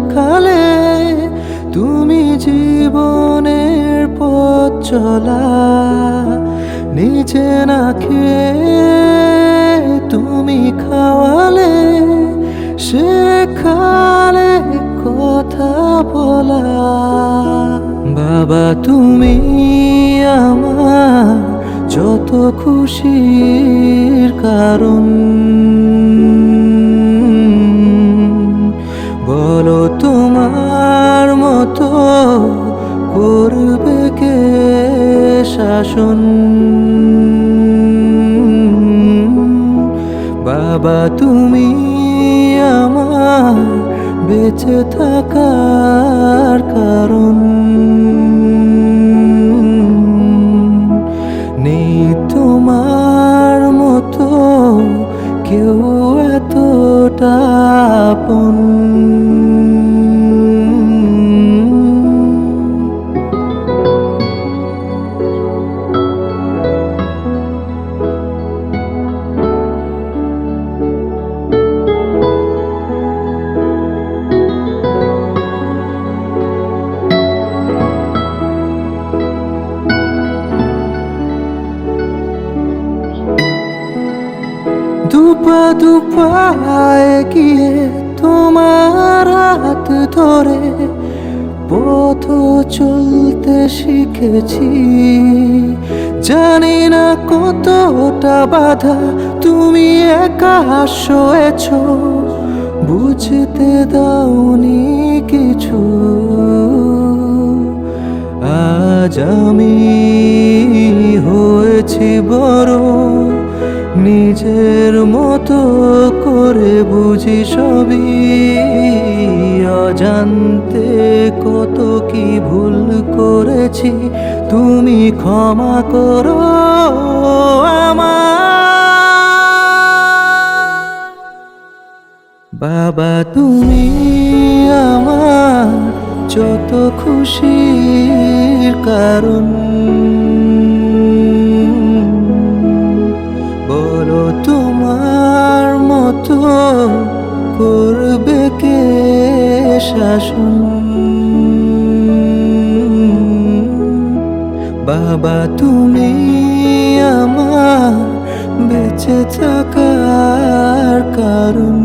শেখালে, তুমি জীবনের পথ চলা। নিজে না খেয়ে তুমি খাওয়ালে, শেখালে কথা বলা। বাবা তুমি আমার যত খুশির কারণ, বলো তোমার মতো করবে কে শাসন। বাবা তুমি আমার বেঁচে থাকার কারণ, নেই তোমার মতো কেউ এতটা আপন। দুপা দুপায় গিয়ে তোমার হাত ধরে পথ চলতে শিখেছি। জানি না কতটা বাধা তুমি একা সয়েছ, বুঝতে দাওনি কিছু। আজ আমি হয়েছি বড়, নিজের মতো করে বুঝি সবই। অজান্তে কত কি ভুল করেছি, তুমি ক্ষমা করো আমার। বাবা তুমি আমার যত খুশির কারণ, বলো তোমার মতো করবে কে শাসন। বাবা তুমি আমার বেঁচে থাকার কারণ।